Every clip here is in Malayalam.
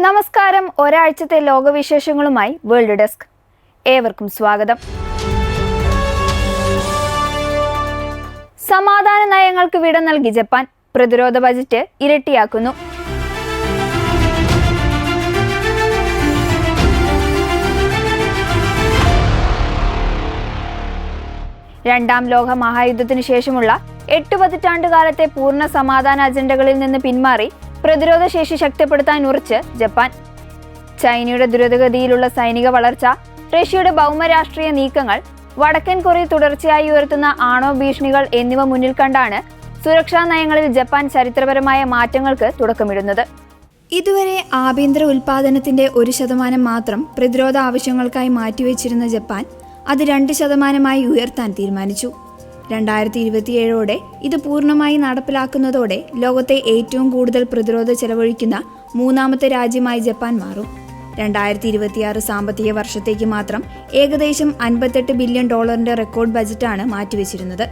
നമസ്കാരം. ഒരാഴ്ചത്തെ ലോകവിശേഷങ്ങളുമായി വേൾഡ് ഡെസ്ക്. ഏവർക്കും സ്വാഗതം. സമാധാന നയങ്ങൾക്ക് വിട നൽകി ജപ്പാൻ. പ്രതിരോധ ബജറ്റ് ഇരട്ടിയാക്കുന്നു. രണ്ടാം ലോക മഹായുദ്ധത്തിനു ശേഷമുള്ള 8 പതിറ്റാണ്ടുകാലത്തെ പൂർണ്ണ സമാധാന അജണ്ടകളിൽ നിന്ന് പിന്മാറി പ്രതിരോധ ശേഷി ശക്തിപ്പെടുത്താൻ ഉറച്ച് ജപ്പാൻ. ചൈനയുടെ ദ്രുതഗതിയിലുള്ള സൈനിക വളർച്ച, റഷ്യയുടെ ഭൗമരാഷ്ട്രീയ നീക്കങ്ങൾ, വടക്കൻ കൊറിയ തുടർച്ചയായി ഉയർത്തുന്ന ആണവ ഭീഷണികൾ എന്നിവ മുന്നിൽ കണ്ടാണ് സുരക്ഷാ നയങ്ങളിൽ ജപ്പാൻ ചരിത്രപരമായ മാറ്റങ്ങൾക്ക് തുടക്കമിടുന്നത്. ഇതുവരെ ആഭ്യന്തര ഉൽപാദനത്തിന്റെ 1% മാത്രം പ്രതിരോധ ആവശ്യങ്ങൾക്കായി മാറ്റിവെച്ചിരുന്ന ജപ്പാൻ അത് 2% ഉയർത്താൻ തീരുമാനിച്ചു. 2027ഓടെ ഇത് പൂർണ്ണമായി നടപ്പിലാക്കുന്നതോടെ ലോകത്തെ ഏറ്റവും കൂടുതൽ പ്രതിരോധ ചെലവഴിക്കുന്ന 3ാമത്തെ രാജ്യമായി ജപ്പാൻ മാറും. 2026 സാമ്പത്തിക വർഷത്തേക്ക് മാത്രം ഏകദേശം $58 ബില്യൺ റെക്കോർഡ് ബജറ്റാണ് മാറ്റിവെച്ചിരുന്നത്.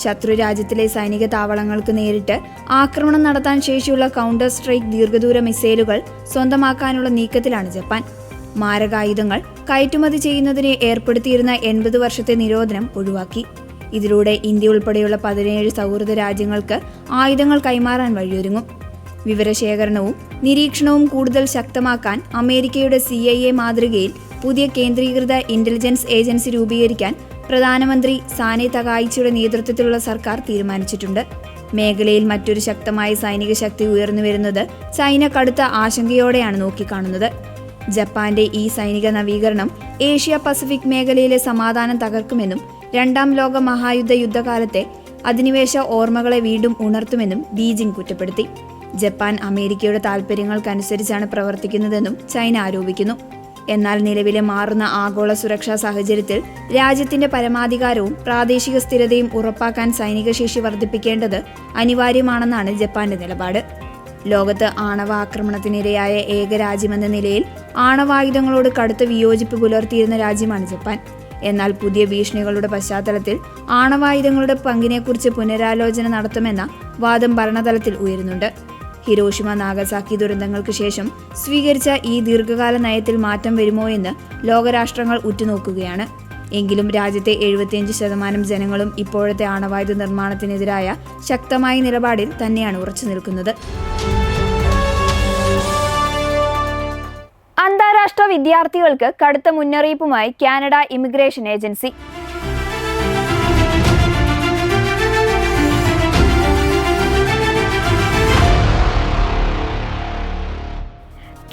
ശത്രു രാജ്യത്തിലെ സൈനിക താവളങ്ങൾക്ക് നേരിട്ട് ആക്രമണം നടത്താൻ ശേഷിയുള്ള കൗണ്ടർ സ്ട്രൈക്ക് ദീർഘദൂര മിസൈലുകൾ സ്വന്തമാക്കാനുള്ള നീക്കത്തിലാണ് ജപ്പാൻ. മാരകായുധങ്ങൾ കയറ്റുമതി ചെയ്യുന്നതിന് ഏർപ്പെടുത്തിയിരുന്ന 80 വർഷത്തെ നിരോധനം ഒഴിവാക്കി. ഇതിലൂടെ ഇന്ത്യ ഉൾപ്പെടെയുള്ള 17 സൗഹൃദ രാജ്യങ്ങൾക്ക് ആയുധങ്ങൾ കൈമാറാൻ വഴിയൊരുങ്ങും. വിവരശേഖരണവും നിരീക്ഷണവും കൂടുതൽ ശക്തമാക്കാൻ അമേരിക്കയുടെ CIA മാതൃകയിൽ പുതിയ കേന്ദ്രീകൃത ഇന്റലിജൻസ് ഏജൻസി രൂപീകരിക്കാൻ പ്രധാനമന്ത്രി സാനെ തകായിച്ചിയുടെ നേതൃത്വത്തിലുള്ള സർക്കാർ തീരുമാനിച്ചിട്ടുണ്ട്. മേഖലയിൽ മറ്റൊരു ശക്തമായ സൈനിക ശക്തി ഉയർന്നുവരുന്നത് ചൈന കടുത്ത ആശങ്കയോടെയാണ് നോക്കിക്കാണുന്നത്. ജപ്പാന്റെ ഈ സൈനിക നവീകരണം ഏഷ്യ പസഫിക് മേഖലയിലെ സമാധാനം തകർക്കുമെന്നും രണ്ടാം ലോക മഹായുദ്ധ യുദ്ധകാലത്തെ അധിനിവേശ ഓർമ്മകളെ വീണ്ടും ഉണർത്തുമെന്നും ബീജിംഗ് കുറ്റപ്പെടുത്തി. ജപ്പാൻ അമേരിക്കയുടെ താൽപര്യങ്ങൾക്കനുസരിച്ചാണ് പ്രവർത്തിക്കുന്നതെന്നും ചൈന ആരോപിക്കുന്നു. എന്നാൽ നിലവിലെ മാറുന്ന ആഗോള സുരക്ഷാ സാഹചര്യത്തിൽ രാജ്യത്തിന്റെ പരമാധികാരവും പ്രാദേശിക സ്ഥിരതയും ഉറപ്പാക്കാൻ സൈനിക ശേഷി വർദ്ധിപ്പിക്കേണ്ടത് അനിവാര്യമാണെന്നാണ് ജപ്പാന്റെ നിലപാട്. ലോകത്ത് ആണവ ആക്രമണത്തിനിരയായ ഏക രാജ്യമെന്ന നിലയിൽ ആണവായുധങ്ങളോട് കടുത്ത വിയോജിപ്പ് പുലർത്തിയിരുന്ന രാജ്യമാണ് ജപ്പാൻ. എന്നാൽ പുതിയ ഭീഷണികളുടെ പശ്ചാത്തലത്തിൽ ആണവായുധങ്ങളുടെ പങ്കിനെക്കുറിച്ച് പുനരാലോചന നടത്തുമെന്ന വാദം ഭരണതലത്തിൽ ഉയരുന്നുണ്ട്. ഹിരോഷിമ നാഗസാക്കി ദുരന്തങ്ങൾക്ക് ശേഷം സ്വീകരിച്ച ഈ ദീർഘകാല നയത്തിൽ മാറ്റം വരുമോ എന്ന് ലോകരാഷ്ട്രങ്ങൾ ഉറ്റുനോക്കുകയാണ്. എങ്കിലും രാജ്യത്തെ 75% ജനങ്ങളും ഇപ്പോഴത്തെ ആണവായുധ നിർമ്മാണത്തിനെതിരായ ശക്തമായ നിലപാടിൽ തന്നെയാണ് ഉറച്ചു നിൽക്കുന്നത്. അന്താരാഷ്ട്ര വിദ്യാർത്ഥികൾക്ക് കടുത്ത മുന്നറിയിപ്പുമായി കാനഡ ഇമിഗ്രേഷൻ ഏജൻസി.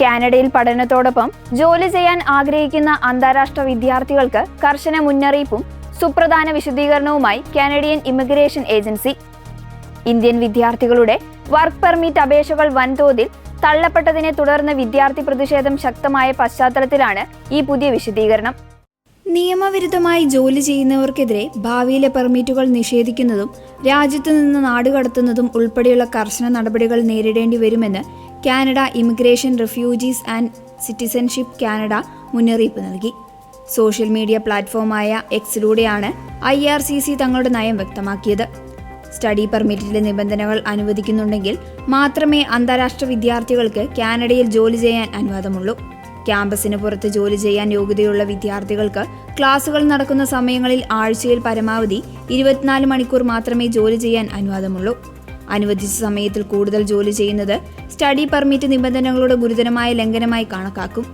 കാനഡയിൽ പഠനത്തോടൊപ്പം ജോലി ചെയ്യാൻ ആഗ്രഹിക്കുന്ന അന്താരാഷ്ട്ര വിദ്യാർത്ഥികൾക്ക് കർശന മുന്നറിയിപ്പും സുപ്രധാന വിശദീകരണവുമായി കാനഡിയൻ ഇമിഗ്രേഷൻ ഏജൻസി. ഇന്ത്യൻ വിദ്യാർത്ഥികളുടെ വർക്ക് പെർമിറ്റ് അപേക്ഷകൾ വൻതോതിൽ തള്ളപ്പെട്ടതിനെ തുടർന്ന് വിദ്യാർത്ഥി പ്രതിഷേധം ശക്തമായ പശ്ചാത്തലത്തിലാണ് ഈ പുതിയ വിശദീകരണം. നിയമവിരുദ്ധമായി ജോലി ചെയ്യുന്നവർക്കെതിരെ ഭാവിയിലെ പെർമിറ്റുകൾ നിഷേധിക്കുന്നതും രാജ്യത്തു നിന്ന് നാടുകടത്തുന്നതും ഉൾപ്പെടെയുള്ള കർശന നടപടികൾ നേരിടേണ്ടി വരുമെന്ന് Canada immigration, refugees and citizenship Canada മുന്നറിയിപ്പ് നൽകി. സോഷ്യൽ മീഡിയ പ്ലാറ്റ്ഫോമായ എക്സിലൂടെയാണ് IRCC തങ്ങളുടെ നയം വ്യക്തമാക്കിയത്. സ്റ്റഡി പെർമിറ്റിലെ നിബന്ധനകൾ അനുവദിക്കുന്നുണ്ടെങ്കിൽ മാത്രമേ അന്താരാഷ്ട്ര വിദ്യാർത്ഥികൾക്ക് കാനഡയിൽ ജോലി ചെയ്യാൻ അനുവാദമുള്ളൂ. ക്യാമ്പസിന് പുറത്ത് ജോലി ചെയ്യാൻ യോഗ്യതയുള്ള വിദ്യാർത്ഥികൾക്ക് ക്ലാസുകൾ നടക്കുന്ന സമയങ്ങളിൽ ആഴ്ചയിൽ പരമാവധി 24 മണിക്കൂർ മാത്രമേ ജോലി ചെയ്യാൻ അനുവാദമുള്ളൂ. അനുവദിച്ച സമയത്തിൽ കൂടുതൽ ജോലി ചെയ്യുന്നത് സ്റ്റഡി പെർമിറ്റ് നിബന്ധനകളുടെ ഗുരുതരമായ ലംഘനമായി കണക്കാക്കും.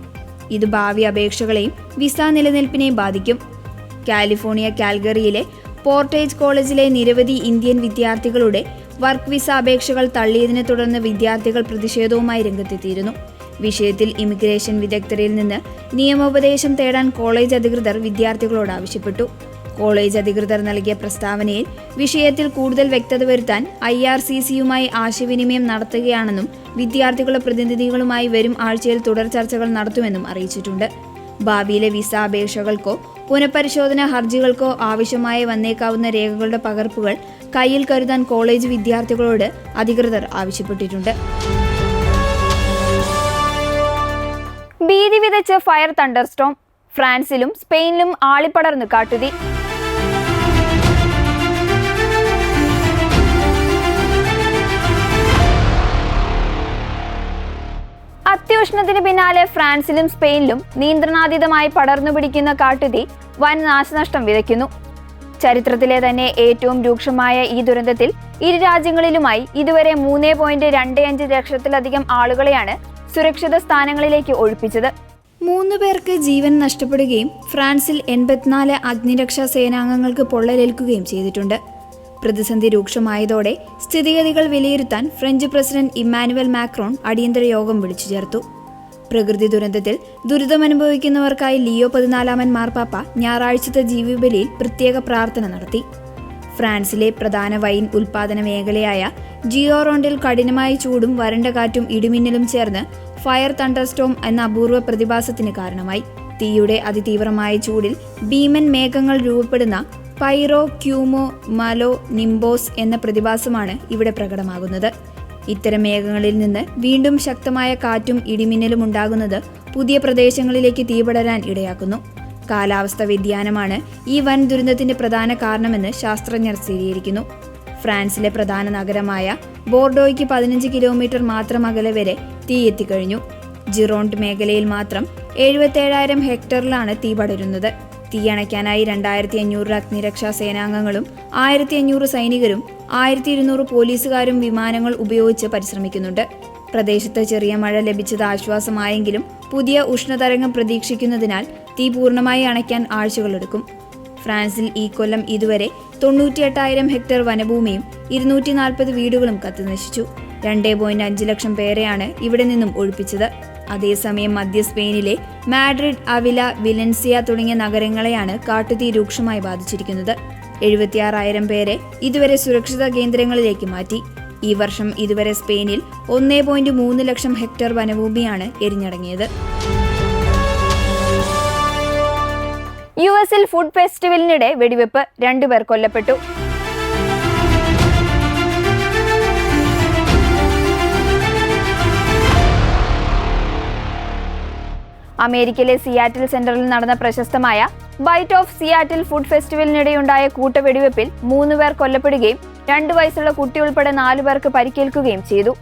ഇത് ഭാവി അപേക്ഷകളെയും വിസ നിലനിൽപ്പിനെയും ബാധിക്കും. കാലിഫോർണിയ കാൽഗറിയിലെ പോർട്ടേജ് കോളേജിലെ നിരവധി ഇന്ത്യൻ വിദ്യാർത്ഥികളുടെ വർക്ക് വിസ അപേക്ഷകൾ തള്ളിയതിനെ തുടർന്ന് വിദ്യാർത്ഥികൾ പ്രതിഷേധവുമായി രംഗത്തെത്തിയിരുന്നു. വിഷയത്തിൽ ഇമിഗ്രേഷൻ വിദഗ്ധരിൽ നിന്ന് നിയമോപദേശം തേടാൻ കോളേജ് അധികൃതർ വിദ്യാർത്ഥികളോട് ആവശ്യപ്പെട്ടു. കോളേജ് അധികൃതർ നൽകിയ പ്രസ്താവനയിൽ വിഷയത്തിൽ കൂടുതൽ വ്യക്തത വരുത്താൻ IRCCയുമായി ആശയവിനിമയം നടത്തുകയാണെന്നും വിദ്യാർത്ഥികളുടെ പ്രതിനിധികളുമായി വരും ആഴ്ചയിൽ തുടർ ചർച്ചകൾ നടത്തുമെന്നും അറിയിച്ചിട്ടുണ്ട്. ഭാവിയിലെ വിസ അപേക്ഷകൾക്കോ പുനഃപരിശോധന ഹർജികൾക്കോ ആവശ്യമായി വന്നേക്കാവുന്ന രേഖകളുടെ പകർപ്പുകൾ കയ്യിൽ കരുതാൻ കോളേജ് വിദ്യാർത്ഥികളോട് അധികൃതർ ആവശ്യപ്പെട്ടിട്ടുണ്ട്. ഭീതി വിതച്ച് ഫയർ തണ്ടർസ്റ്റോം. ഫ്രാൻസിലും സ്പെയിനിലും ആളിപ്പടർന്ന് കാട്ടുതീ. അത്യുഷ്ണ ദുരന്തത്തിന് പിന്നാലെ ഫ്രാൻസിലും സ്പെയിനിലും നിയന്ത്രണാതീതമായി പടർന്നുപിടിക്കുന്ന കാട്ടുതീ വൻ നാശനഷ്ടം വിതയ്ക്കുന്നു. ചരിത്രത്തിലെ തന്നെ ഏറ്റവും രൂക്ഷമായ ഈ ദുരന്തത്തിൽ ഇരു രാജ്യങ്ങളിലുമായി ഇതുവരെ 3.25 ലക്ഷത്തിലധികം ആളുകളെയാണ് സുരക്ഷിത സ്ഥാനങ്ങളിലേക്ക് ഒഴിപ്പിച്ചത്. 3 പേർക്ക് ജീവൻ നഷ്ടപ്പെടുകയും ഫ്രാൻസിൽ 84 അഗ്നിരക്ഷാ സേനാംഗങ്ങൾക്ക് പൊള്ളലേൽക്കുകയും ചെയ്തിട്ടുണ്ട്. പ്രതിസന്ധി രൂക്ഷമായതോടെ സ്ഥിതിഗതികൾ വിലയിരുത്താൻ ഫ്രഞ്ച് പ്രസിഡന്റ് ഇമ്മാനുവൽ മാക്രോൺ അടിയന്തര യോഗം വിളിച്ചു ചേർത്തു. പ്രകൃതി ദുരന്തത്തിൽ ദുരിതമനുഭവിക്കുന്നവർക്കായി ലിയോ 14 മാർപ്പാപ്പ ഞായറാഴ്ചത്തെ ജീവിബലിയിൽ പ്രത്യേക പ്രാർത്ഥന നടത്തി. ഫ്രാൻസിലെ പ്രധാന വൈൻ ഉൽപാദന മേഖലയായ ജിയോറോണ്ടിൽ കഠിനമായ ചൂടും വരണ്ട കാറ്റും ഇടിമിന്നലും ചേർന്ന് ഫയർ തണ്ടർസ്റ്റോം എന്ന അപൂർവ പ്രതിഭാസത്തിന് കാരണമായി. തീയുടെ അതിതീവ്രമായ ചൂടിൽ ഭീമൻ മേഘങ്ങൾ രൂപപ്പെടുന്ന പൈറോ ക്യൂമോ മലോ നിംബോസ് എന്ന പ്രതിഭാസമാണ് ഇവിടെ പ്രകടമാകുന്നത്. ഇത്തരം മേഘങ്ങളിൽ നിന്ന് വീണ്ടും ശക്തമായ കാറ്റും ഇടിമിന്നലും ഉണ്ടാകുന്നത് പുതിയ പ്രദേശങ്ങളിലേക്ക് തീപടരാൻ ഇടയാക്കുന്നു. കാലാവസ്ഥ വ്യതിയാനമാണ് ഈ വൻ ദുരന്തത്തിന്റെ പ്രധാന കാരണമെന്ന് ശാസ്ത്രജ്ഞർ സ്ഥിരീകരിക്കുന്നു. ഫ്രാൻസിലെ പ്രധാന നഗരമായ ബോർഡോയ്ക്ക് 15 കിലോമീറ്റർ മാത്രം അകലെ വരെ തീ എത്തിക്കഴിഞ്ഞു. ജിറോണ്ട് മേഖലയിൽ മാത്രം 77,000 ഹെക്ടറിലാണ് തീ പടരുന്നത്. തീയണയ്ക്കാനായി 2,500 അഗ്നിരക്ഷാ സേനാംഗങ്ങളും 1,500 സൈനികരും 1,200 പോലീസുകാരും വിമാനങ്ങൾ ഉപയോഗിച്ച് പരിശ്രമിക്കുന്നുണ്ട്. പ്രദേശത്ത് ചെറിയ മഴ ലഭിച്ചത് ആശ്വാസമായെങ്കിലും പുതിയ ഉഷ്ണതരംഗം പ്രതീക്ഷിക്കുന്നതിനാൽ തീ പൂർണ്ണമായി അണയ്ക്കാൻ ആഴ്ചകളെടുക്കും. ഫ്രാൻസിൽ ഈ കൊല്ലം ഇതുവരെ 98,000 ഹെക്ടർ വനഭൂമിയും 240 വീടുകളും കത്തിനശിച്ചു. 2.5 ലക്ഷം പേരെയാണ് ഇവിടെ നിന്നും ഒഴിപ്പിച്ചത്. അതേസമയം മധ്യ സ്പെയിനിലെ മാഡ്രിഡ്, അവില, വിലൻസിയ തുടങ്ങിയ നഗരങ്ങളെയാണ് കാട്ടുതീ രൂക്ഷമായി ബാധിച്ചിരിക്കുന്നത്. 76,000 പേരെ ഇതുവരെ സുരക്ഷിത കേന്ദ്രങ്ങളിലേക്ക് മാറ്റി. ഈ വർഷം ഇതുവരെ സ്പെയിനിൽ 1.3 ലക്ഷം ഹെക്ടർ വനഭൂമിയാണ് എരിഞ്ഞടങ്ങിയത്. യുഎസിൽ ഫുഡ് ഫെസ്റ്റിവലിനിടെ വെടിവെപ്പ്, 2 പേർ കൊല്ലപ്പെട്ടു. അമേരിക്കയിലെ സിയാറ്റിൽ സെന്ററിൽ നടന്ന പ്രശസ്തമായ ബൈറ്റ് ഓഫ് സിയാറ്റിൽ ഫുഡ് ഫെസ്റ്റിവലിനിടെയുണ്ടായ കൂട്ടവെടിവെപ്പിൽ 3 പേർ കൊല്ലപ്പെടുകയും 2 വയസ്സുള്ള കുട്ടി ഉൾപ്പെടെ 4 പേർക്ക് പരിക്കേൽക്കുകയും ചെയ്തു.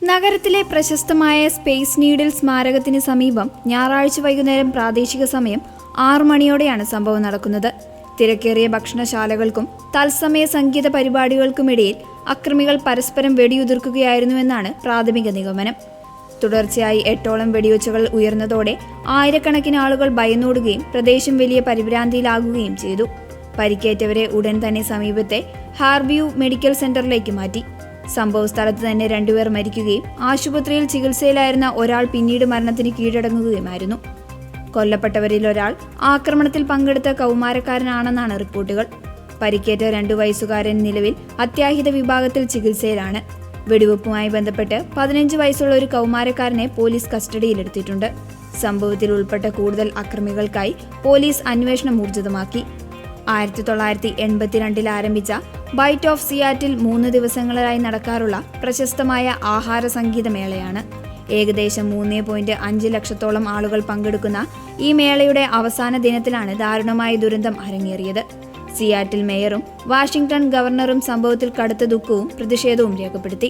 നഗരത്തിലെ പ്രശസ്തമായ സ്പേസ് നീഡിൽ സ്മാരകത്തിന് സമീപം ഞായറാഴ്ച വൈകുന്നേരം പ്രാദേശിക സമയം 6 മണിയോടെയാണ് സംഭവം നടക്കുന്നത്. തിരക്കേറിയ ഭക്ഷണശാലകൾക്കും തത്സമയ സംഗീത പരിപാടികൾക്കുമിടയിൽ അക്രമികൾ പരസ്പരം വെടിയുതിർക്കുകയായിരുന്നുവെന്നാണ് പ്രാഥമിക നിഗമനം. തുടർച്ചയായി 8ഓളം വെടിയൊച്ചകൾ ഉയർന്നതോടെ ആയിരക്കണക്കിന് ആളുകൾ ഭയന്നോടുകയും പ്രദേശം വലിയ പരിഭ്രാന്തിയിലാകുകയും ചെയ്തു. പരിക്കേറ്റവരെ ഉടൻ തന്നെ സമീപത്തെ ഹാർബിയു മെഡിക്കൽ സെന്ററിലേക്ക് മാറ്റി. സംഭവ സ്ഥലത്ത് തന്നെ 2 പേർ മരിക്കുകയും ആശുപത്രിയിൽ ചികിത്സയിലായിരുന്ന ഒരാൾ പിന്നീട് മരണത്തിന് കീഴടങ്ങുകയുമായിരുന്നു. കൊല്ലപ്പെട്ടവരിൽ ഒരാൾ ആക്രമണത്തിൽ പങ്കെടുത്ത കൗമാരക്കാരനാണെന്നാണ് റിപ്പോർട്ടുകൾ. പരിക്കേറ്റ 2 വയസ്സുകാരൻ നിലവിൽ അത്യാഹിത വിഭാഗത്തിൽ ചികിത്സയിലാണ്. വെടിവെപ്പുമായി ബന്ധപ്പെട്ട് 15 വയസ്സുള്ള ഒരു കൗമാരക്കാരനെ പോലീസ് കസ്റ്റഡിയിലെടുത്തിട്ടുണ്ട്. സംഭവത്തിൽ ഉൾപ്പെട്ട കൂടുതൽ അക്രമികൾക്കായി പോലീസ് അന്വേഷണം ഊർജിതമാക്കി. 1982 ആരംഭിച്ച ബൈറ്റ് ഓഫ് സിയാറ്റിൽ 3 ദിവസങ്ങളിലായി നടക്കാറുള്ള പ്രശസ്തമായ ആഹാര സംഗീതമേളയാണ്. ഏകദേശം 3.5 ലക്ഷത്തോളം ആളുകൾ പങ്കെടുക്കുന്ന ഈ മേളയുടെ അവസാന ദിനത്തിലാണ് ദാരുണമായ ദുരന്തം അരങ്ങേറിയത്. സിയാറ്റിൽ മേയറും വാഷിംഗ്ടൺ ഗവർണറും സംഭവത്തിൽ കടുത്ത ദുഃഖവും പ്രതിഷേധവും രേഖപ്പെടുത്തി.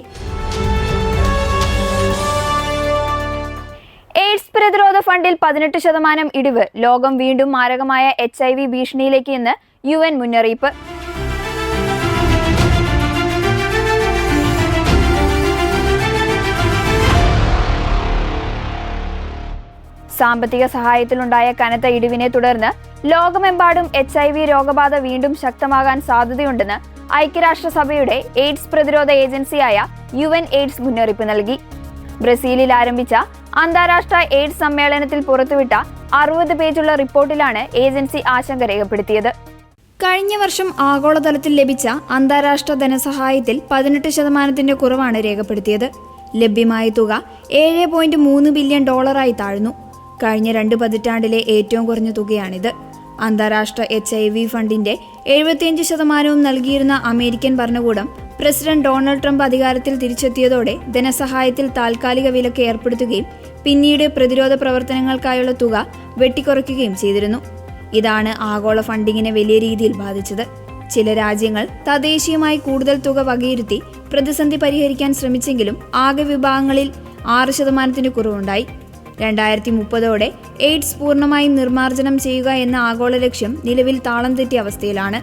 എയ്ഡ്സ് പ്രതിരോധ ഫണ്ടിൽ 18% ഇടിവ്. ലോകം വീണ്ടും മാരകമായ HIV ഭീഷണിയിലേക്ക് എന്ന് UN മുന്നറിയിപ്പ്. സാമ്പത്തിക സഹായത്തിലുണ്ടായ കനത്ത ഇടിവിനെ തുടർന്ന് ലോകമെമ്പാടും HIV രോഗബാധ വീണ്ടും ശക്തമാകാൻ സാധ്യതയുണ്ടെന്ന് ഐക്യരാഷ്ട്രസഭയുടെ എയ്ഡ്സ് പ്രതിരോധ ഏജൻസിയായ UN എയ്ഡ്സ് മുന്നറിയിപ്പ് നൽകി. ബ്രസീലിൽ ആരംഭിച്ച അന്താരാഷ്ട്ര എയ്ഡ്സ് സമ്മേളനത്തിൽ പുറത്തുവിട്ട 60 പേജുള്ള റിപ്പോർട്ടിലാണ് ഏജൻസി ആശങ്ക രേഖപ്പെടുത്തിയത്. കഴിഞ്ഞ വർഷം ആഗോളതലത്തിൽ ലഭിച്ച അന്താരാഷ്ട്ര ധനസഹായത്തിൽ 18% കുറവാണ് രേഖപ്പെടുത്തിയത്. ലഭ്യമായ തുക $7.3 ബില്യൺ താഴ്ന്നു. കഴിഞ്ഞ 2 പതിറ്റാണ്ടിലെ ഏറ്റവും കുറഞ്ഞ തുകയാണിത്. അന്താരാഷ്ട്ര HIV ഫണ്ടിന്റെ 75% നൽകിയിരുന്ന അമേരിക്കൻ ഭരണകൂടം പ്രസിഡന്റ് ഡൊണാൾഡ് ട്രംപ് അധികാരത്തിൽ തിരിച്ചെത്തിയതോടെ ധനസഹായത്തിൽ താൽക്കാലിക വിലക്ക് ഏർപ്പെടുത്തുകയും പിന്നീട് പ്രതിരോധ പ്രവർത്തനങ്ങൾക്കായുള്ള തുക വെട്ടിക്കുറയ്ക്കുകയും ചെയ്തിരുന്നു. ഇതാണ് ആഗോള ഫണ്ടിങ്ങിനെ വലിയ രീതിയിൽ ബാധിച്ചത്. ചില രാജ്യങ്ങൾ തദ്ദേശീയമായി കൂടുതൽ തുക വകയിരുത്തി പ്രതിസന്ധി പരിഹരിക്കാൻ ശ്രമിച്ചെങ്കിലും ആകെ വിഭാഗങ്ങളിൽ 6% കുറവുണ്ടായി. 2030 എയ്ഡ്സ് പൂർണ്ണമായും നിർമ്മാർജ്ജനം ചെയ്യുക എന്ന ആഗോള ലക്ഷ്യം നിലവിൽ താളം തെറ്റിയ അവസ്ഥയിലാണ്.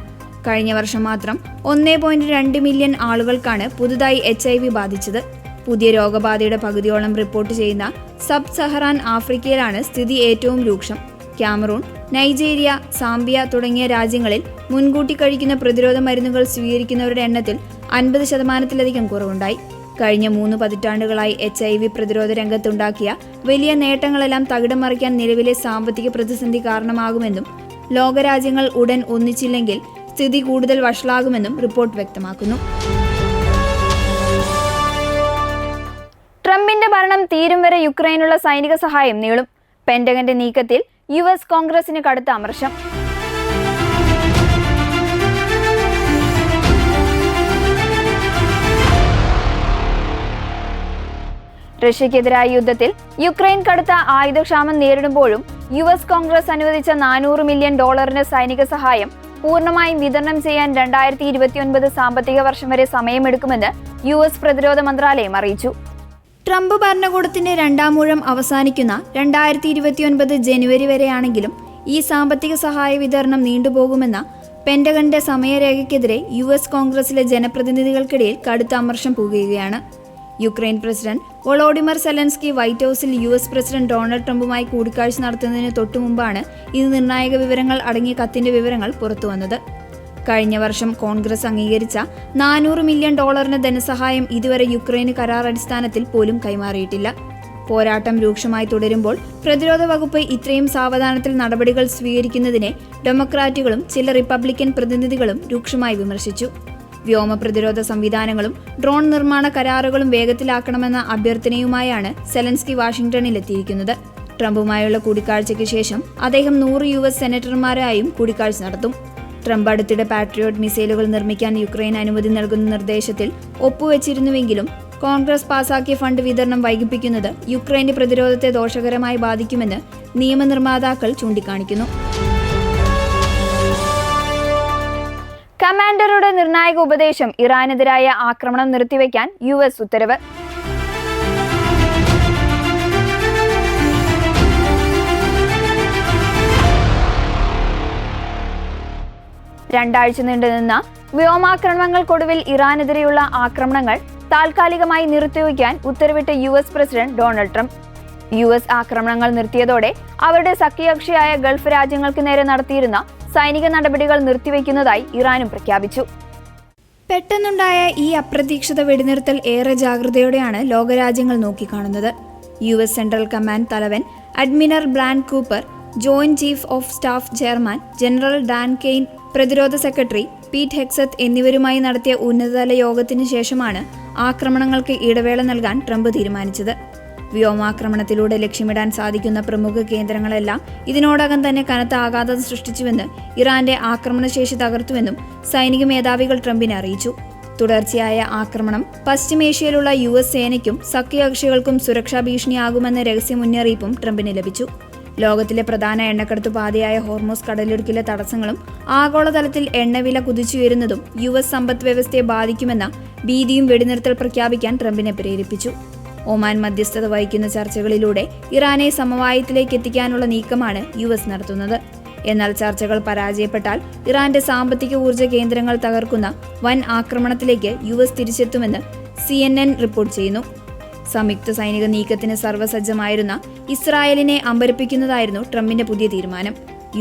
കഴിഞ്ഞ വർഷം മാത്രം 1.2 മില്യൺ ആളുകൾക്കാണ് പുതുതായി HIV ബാധിച്ചത്. പുതിയ രോഗബാധയുടെ പകുതിയോളം റിപ്പോർട്ട് ചെയ്യുന്ന സബ് സഹറാൻ ആഫ്രിക്കയിലാണ് സ്ഥിതി ഏറ്റവും രൂക്ഷം. ക്യാമറൂൺ, നൈജീരിയ, സാംബിയ തുടങ്ങിയ രാജ്യങ്ങളിൽ മുൻകൂട്ടി കഴിക്കുന്ന പ്രതിരോധ മരുന്നുകൾ സ്വീകരിക്കുന്നവരുടെ എണ്ണത്തിൽ 50% കുറവുണ്ടായി. കഴിഞ്ഞ 3 പതിറ്റാണ്ടുകളായി HIV പ്രതിരോധ രംഗത്തുണ്ടാക്കിയ വലിയ നേട്ടങ്ങളെല്ലാം തകിടം മറിക്കാൻ നിലവിലെ സാമ്പത്തിക പ്രതിസന്ധി കാരണമാകുമെന്നും ലോകരാജ്യങ്ങൾ ഉടൻ ഒന്നിച്ചില്ലെങ്കിൽ സ്ഥിതി കൂടുതൽ വഷളാകുമെന്നും റിപ്പോർട്ട് വ്യക്തമാക്കുന്നു. ട്രംപിന്റെ ഭരണം തീരും വരെ യുക്രൈനുള്ള സൈനിക സഹായം നീളും. പെന്റഗന്റെ നീക്കത്തിൽ US കോൺഗ്രസിന് കടുത്ത അമർഷം. റഷ്യക്കെതിരായ യുദ്ധത്തിൽ യുക്രൈൻ കടുത്ത ആയുധക്ഷാമം നേരിടുമ്പോഴും US കോൺഗ്രസ് അനുവദിച്ച $400 മില്യൺ സൈനിക സഹായം പൂർണ്ണമായും വിതരണം ചെയ്യാൻ 2029 സാമ്പത്തിക വർഷം വരെ സമയമെടുക്കുമെന്ന് US പ്രതിരോധ മന്ത്രാലയം അറിയിച്ചു. ട്രംപ് ഭരണകൂടത്തിന്റെ രണ്ടാം ഊഴം അവസാനിക്കുന്ന 2029 ജനുവരി വരെയാണെങ്കിലും ഈ സാമ്പത്തിക സഹായ വിതരണം നീണ്ടുപോകുമെന്ന പെന്റഗന്റെ സമയരേഖയ്ക്കെതിരെ US കോൺഗ്രസിലെ ജനപ്രതിനിധികൾക്കിടയിൽ കടുത്ത അമർഷം പുകയുകയാണ്. Ukraine president Volodymyr Zelensky white ഹൌസിൽ US പ്രസിഡന്റ് ഡൊണാൾഡ് ട്രംപുമായി കൂടിക്കാഴ്ച നടത്തുന്നതിന് തൊട്ടുമുമ്പാണ് ഇത് നിർണായക വിവരങ്ങൾ അടങ്ങിയ കത്തിന്റെ വിവരങ്ങൾ പുറത്തുവന്നത്. കഴിഞ്ഞ വർഷം കോൺഗ്രസ് അംഗീകരിച്ച $400 മില്യൺ ധനസഹായം ഇതുവരെ യുക്രൈന് കരാർ അടിസ്ഥാനത്തിൽ പോലും കൈമാറിയിട്ടില്ല. പോരാട്ടം രൂക്ഷമായി തുടരുമ്പോൾ പ്രതിരോധ വകുപ്പ് ഇത്രയും സാവധാനത്തിൽ നടപടികൾ സ്വീകരിക്കുന്നതിനെ ഡെമോക്രാറ്റുകളും ചില റിപ്പബ്ലിക്കൻ പ്രതിനിധികളും രൂക്ഷമായി വിമർശിച്ചു. വ്യോമ പ്രതിരോധ സംവിധാനങ്ങളും ഡ്രോൺ നിർമ്മാണ കരാറുകളും വേഗത്തിലാക്കണമെന്ന അഭ്യർത്ഥനയുമായാണ് സെലൻസ്കി വാഷിംഗ്ടണിലെത്തിയിരിക്കുന്നത്. ട്രംപുമായുള്ള കൂടിക്കാഴ്ചയ്ക്ക് ശേഷം അദ്ദേഹം 100 US സെനറ്റർമാരായും കൂടിക്കാഴ്ച നടത്തും. ട്രംപ് അടുത്തിടെ പാട്രിയോട്ട് മിസൈലുകൾ നിർമ്മിക്കാൻ യുക്രൈൻ അനുമതി നൽകുന്ന നിർദ്ദേശത്തിൽ ഒപ്പുവെച്ചിരുന്നുവെങ്കിലും കോൺഗ്രസ് പാസാക്കിയ ഫണ്ട് വിതരണം വൈകിപ്പിക്കുന്നത് യുക്രൈന്റെ പ്രതിരോധത്തെ ദോഷകരമായി ബാധിക്കുമെന്ന് നിയമനിർമ്മാതാക്കൾ ചൂണ്ടിക്കാണിക്കുന്നു. കമാൻഡറുടെ നിർണായക ഉപദേശം ഇറാനെതിരായ ആക്രമണം നിർത്തിവെക്കാൻ US ഉത്തരവ്. രണ്ടാഴ്ച നീണ്ടുനിന്ന വ്യോമാക്രമണങ്ങൾക്കൊടുവിൽ ഇറാനെതിരെയുള്ള ആക്രമണങ്ങൾ താൽക്കാലികമായി നിർത്തിവെക്കാൻ ഉത്തരവിട്ട US president Donald Trump. US ആക്രമണങ്ങൾ നിർത്തിയതോടെ അവരുടെ സഖ്യകക്ഷിയായ ഗൾഫ് രാജ്യങ്ങൾക്ക് നേരെ നടത്തിയിരുന്ന സൈനിക നടപടികൾ നിർത്തിവെക്കുന്നതായി ഇറാനും പ്രഖ്യാപിച്ചു. പെട്ടെന്നുണ്ടായ ഈ അപ്രതീക്ഷിത വെടിനിർത്തൽ ഏറെ ജാഗ്രതയോടെയാണ് ലോകരാജ്യങ്ങൾ നോക്കിക്കാണുന്നത്. US സെൻട്രൽ കമാൻഡ് തലവൻ admiral brand Cooper, joint chief of staff chairman general Dan Kane, പ്രതിരോധ സെക്രട്ടറി പീറ്റ് ഹെക്സത്ത് എന്നിവരുമായി നടത്തിയ ഉന്നതതല യോഗത്തിന് ശേഷമാണ് ആക്രമണങ്ങൾക്ക് ഇടവേള നൽകാൻ ട്രംപ് തീരുമാനിച്ചത്. വ്യോമാക്രമണത്തിലൂടെ ലക്ഷ്യമിടാൻ സാധിക്കുന്ന പ്രമുഖ കേന്ദ്രങ്ങളെല്ലാം ഇതിനോടകം തന്നെ കനത്ത ആഘാതം സൃഷ്ടിച്ചുവെന്ന് ഇറാന്റെ ആക്രമണശേഷി തകർത്തുവെന്നും സൈനിക മേധാവികൾ ട്രംപിനെ അറിയിച്ചു. തുടർച്ചയായ ആക്രമണം പശ്ചിമേഷ്യയിലുള്ള US സേനയ്ക്കും സഖ്യകക്ഷികൾക്കും സുരക്ഷാ ഭീഷണിയാകുമെന്ന രഹസ്യ മുന്നറിയിപ്പും ട്രംപിന് ലഭിച്ചു. ലോകത്തിലെ പ്രധാന എണ്ണക്കടത്തു പാതയായ ഹോർമോസ് കടലിടുക്കിലെ തടസ്സങ്ങളും ആഗോളതലത്തിൽ എണ്ണവില കുതിച്ചുയരുന്നതും US സമ്പദ് വ്യവസ്ഥയെ ബാധിക്കുമെന്ന ഭീതിയും വെടിനിർത്തൽ പ്രഖ്യാപിക്കാൻ ട്രംപിനെ പ്രേരിപ്പിച്ചു. ഒമാൻ മധ്യസ്ഥത വഹിക്കുന്ന ചർച്ചകളിലൂടെ ഇറാനെ സമവായത്തിലേക്ക് എത്തിക്കാനുള്ള നീക്കമാണ് US നടത്തുന്നത്. എന്നാൽ ചർച്ചകൾ പരാജയപ്പെട്ടാൽ ഇറാന്റെ സാമ്പത്തിക ഊർജ്ജ കേന്ദ്രങ്ങൾ തകർക്കുന്ന വൻ ആക്രമണത്തിലേക്ക് US തിരിച്ചെത്തുമെന്ന് CNN റിപ്പോർട്ട് ചെയ്യുന്നു. സംയുക്ത സൈനിക നീക്കത്തിന് സർവ്വസജ്ജമായിരുന്ന ഇസ്രായേലിനെ അമ്പരപ്പിക്കുന്നതായിരുന്നു ട്രംപിന്റെ പുതിയ തീരുമാനം.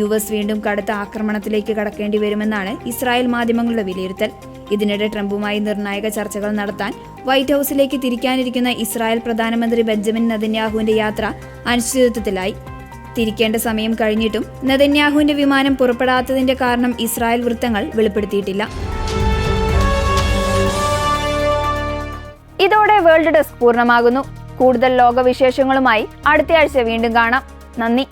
US വീണ്ടും കടുത്ത ആക്രമണത്തിലേക്ക് കടക്കേണ്ടി വരുമെന്നാണ് ഇസ്രായേൽ മാധ്യമങ്ങളുടെ വിലയിരുത്തൽ. ഇതിനിടെ ട്രംപുമായി നിർണായക ചർച്ചകൾ നടത്താൻ വൈറ്റ് ഹൌസിലേക്ക് തിരിക്കാനിരിക്കുന്ന ഇസ്രായേൽ പ്രധാനമന്ത്രി ബെഞ്ചമിൻ നെതന്യാഹുവിന്റെ യാത്ര അനിശ്ചിതത്വത്തിലായി. തിരിക്കേണ്ട സമയം കഴിഞ്ഞിട്ടും നെതന്യാഹുവിന്റെ വിമാനം പുറപ്പെടാത്തതിന്റെ കാരണം ഇസ്രായേൽ വൃത്തങ്ങൾ വെളിപ്പെടുത്തിയിട്ടില്ല. ഇതോടെ വേൾഡ് ഡെസ്ക് പൂർണ്ണമാകുന്നു. കൂടുതൽ ലോകവിശേഷങ്ങളുമായി അടുത്തയാഴ്ച വീണ്ടും കാണാം. നന്ദി.